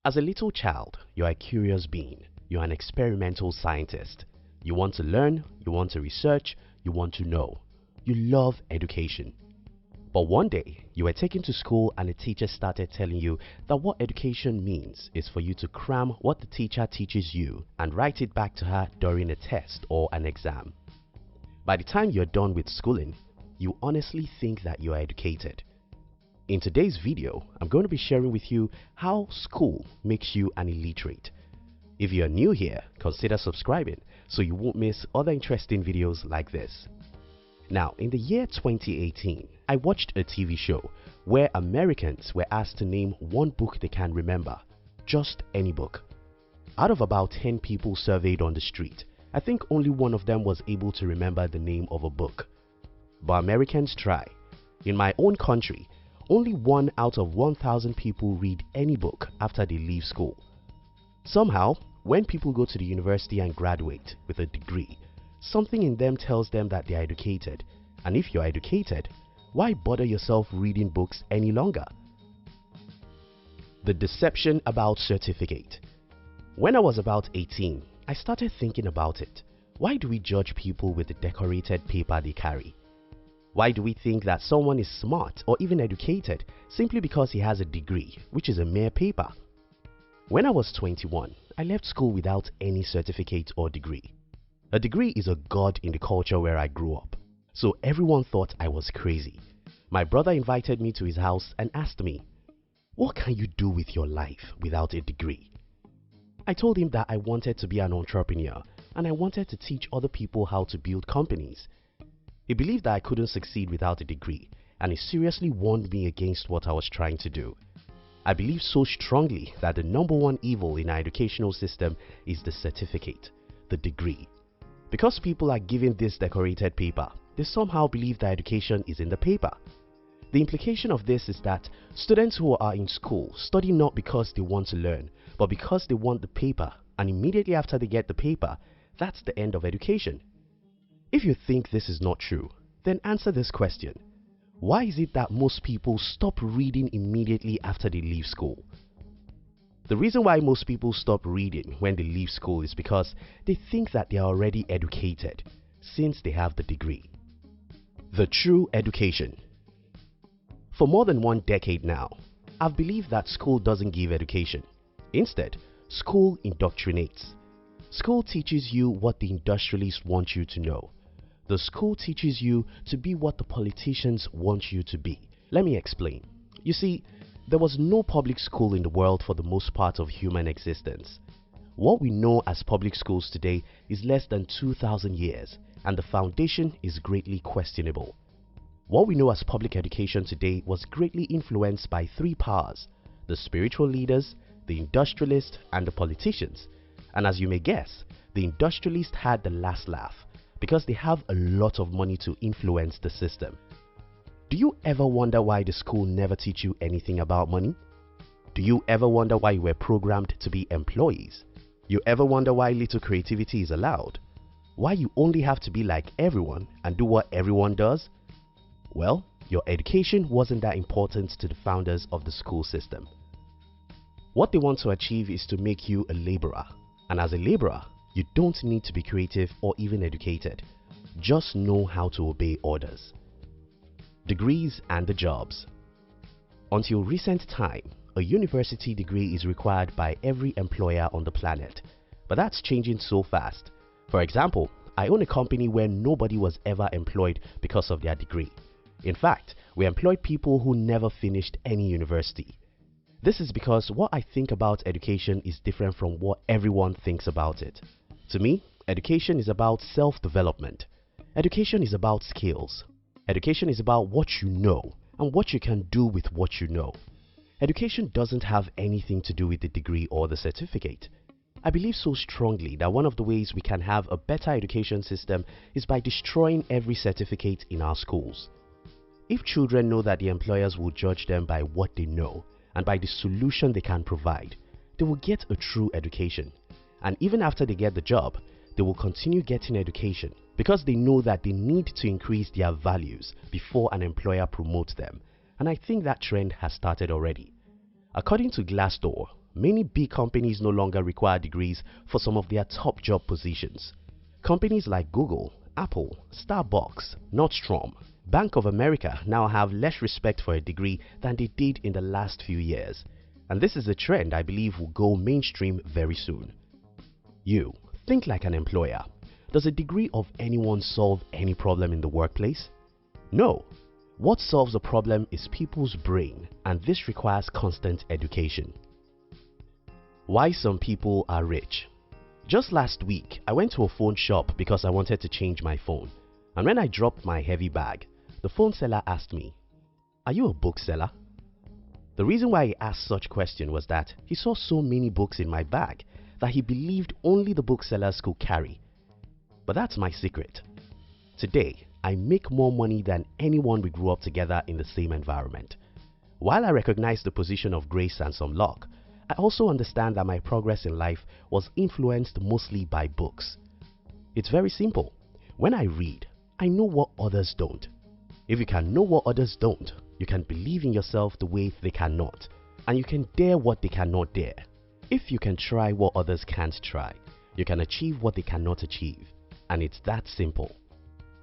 As a little child, you're a curious being. You're an experimental scientist. You want to learn, you want to research, you want to know. You love education. But one day, you were taken to school and a teacher started telling you that what education means is for you to cram what the teacher teaches you and write it back to her during a test or an exam. By the time you're done with schooling, you honestly think that you are educated. In today's video, I'm going to be sharing with you how school makes you an illiterate. If you're new here, consider subscribing so you won't miss other interesting videos like this. Now, in the year 2018, I watched a TV show where Americans were asked to name one book they can remember, just any book. Out of about 10 people surveyed on the street, I think only one of them was able to remember the name of a book. But Americans try. In my own country, only 1 out of 1,000 people read any book after they leave school. Somehow, when people go to the university and graduate with a degree, something in them tells them that they are educated. And if you're educated, why bother yourself reading books any longer? The deception about certificate. When I was about 18, I started thinking about it. Why do we judge people with the decorated paper they carry? Why do we think that someone is smart or even educated simply because he has a degree, which is a mere paper? When I was 21, I left school without any certificate or degree. A degree is a god in the culture where I grew up, so everyone thought I was crazy. My brother invited me to his house and asked me, "What can you do with your life without a degree?" I told him that I wanted to be an entrepreneur and I wanted to teach other people how to build companies. He believed that I couldn't succeed without a degree, and he seriously warned me against what I was trying to do. I believe so strongly that the number one evil in our educational system is the certificate, the degree. Because people are given this decorated paper, they somehow believe that education is in the paper. The implication of this is that students who are in school study not because they want to learn, but because they want the paper, and immediately after they get the paper, that's the end of education. If you think this is not true, then answer this question. Why is it that most people stop reading immediately after they leave school? The reason why most people stop reading when they leave school is because they think that they are already educated since they have the degree. The true education. For more than 1 decade now, I've believed that school doesn't give education. Instead, school indoctrinates. School teaches you what the industrialists want you to know. The school teaches you to be what the politicians want you to be. Let me explain. You see, there was no public school in the world for the most part of human existence. What we know as public schools today is less than 2,000 years, and the foundation is greatly questionable. What we know as public education today was greatly influenced by 3 powers: the spiritual leaders, the industrialists, and the politicians. And as you may guess, the industrialists had the last laugh because they have a lot of money to influence the system. Do you ever wonder why the school never teach you anything about money? Do you ever wonder why you were programmed to be employees? You ever wonder why little creativity is allowed? Why you only have to be like everyone and do what everyone does? Well, your education wasn't that important to the founders of the school system. What they want to achieve is to make you a laborer, and as a laborer, you don't need to be creative or even educated. Just know how to obey orders. Degrees and the jobs. Until recent time, a university degree is required by every employer on the planet. But that's changing so fast. For example, I own a company where nobody was ever employed because of their degree. In fact, we employed people who never finished any university. This is because what I think about education is different from what everyone thinks about it. To me, education is about self-development. Education is about skills. Education is about what you know and what you can do with what you know. Education doesn't have anything to do with the degree or the certificate. I believe so strongly that one of the ways we can have a better education system is by destroying every certificate in our schools. If children know that the employers will judge them by what they know and by the solution they can provide, they will get a true education. And even after they get the job, they will continue getting education because they know that they need to increase their values before an employer promotes them. And I think that trend has started already. According to Glassdoor, many big companies no longer require degrees for some of their top job positions. Companies like Google, Apple, Starbucks, Nordstrom, Bank of America now have less respect for a degree than they did in the last few years. And this is a trend I believe will go mainstream very soon. You think like an employer. Does a degree of anyone solve any problem in the workplace? No. What solves a problem is people's brain, and this requires constant education. Why some people are rich. Just last week, I went to a phone shop because I wanted to change my phone. And when I dropped my heavy bag, the phone seller asked me, "Are you a bookseller?" The reason why he asked such question was that he saw so many books in my bag that he believed only the booksellers could carry. But that's my secret. Today, I make more money than anyone we grew up together in the same environment. While I recognize the position of grace and some luck, I also understand that my progress in life was influenced mostly by books. It's very simple. When I read, I know what others don't. If you can know what others don't, you can believe in yourself the way they cannot, and you can dare what they cannot dare. If you can try what others can't try, you can achieve what they cannot achieve, and it's that simple.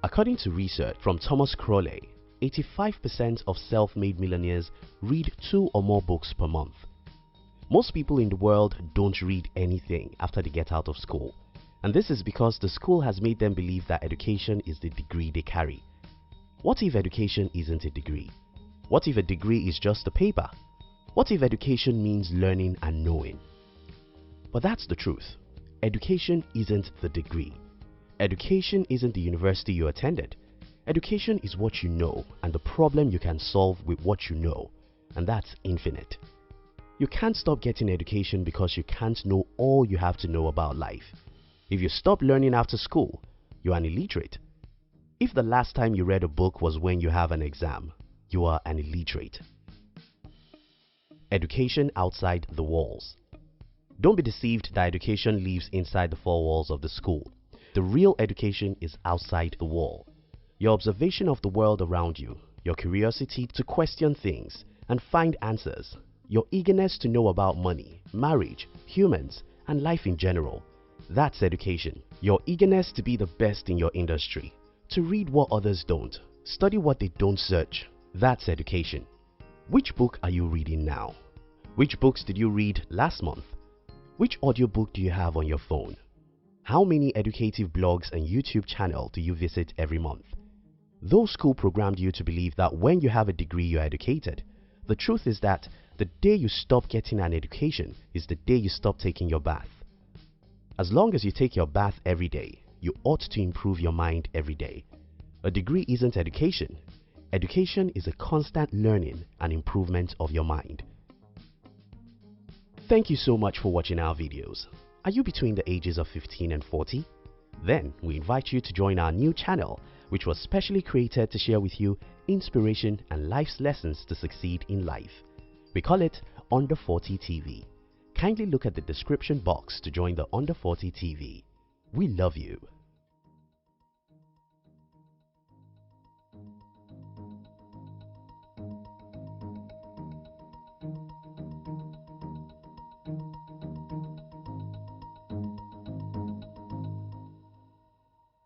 According to research from Thomas Crowley, 85% of self-made millionaires read 2 or more books per month. Most people in the world don't read anything after they get out of school, and this is because the school has made them believe that education is the degree they carry. What if education isn't a degree? What if a degree is just a paper? What if education means learning and knowing? But that's the truth. Education isn't the degree. Education isn't the university you attended. Education is what you know and the problem you can solve with what you know, and that's infinite. You can't stop getting education because you can't know all you have to know about life. If you stop learning after school, you're an illiterate. If the last time you read a book was when you have an exam, you are an illiterate. Education outside the walls. Don't be deceived that education lives inside the 4 walls of the school. The real education is outside the wall. Your observation of the world around you, your curiosity to question things and find answers, your eagerness to know about money, marriage, humans, and life in general. That's education. Your eagerness to be the best in your industry, to read what others don't, study what they don't search. That's education. Which book are you reading now? Which books did you read last month? Which audiobook do you have on your phone? How many educative blogs and YouTube channels do you visit every month? Though school programmed you to believe that when you have a degree you're educated, the truth is that the day you stop getting an education is the day you stop taking your bath. As long as you take your bath every day, you ought to improve your mind every day. A degree isn't education. Education is a constant learning and improvement of your mind. Thank you so much for watching our videos. Are you between the ages of 15 and 40? Then we invite you to join our new channel, which was specially created to share with you inspiration and life's lessons to succeed in life. We call it Under 40 TV. Kindly look at the description box to join the Under 40 TV. We love you.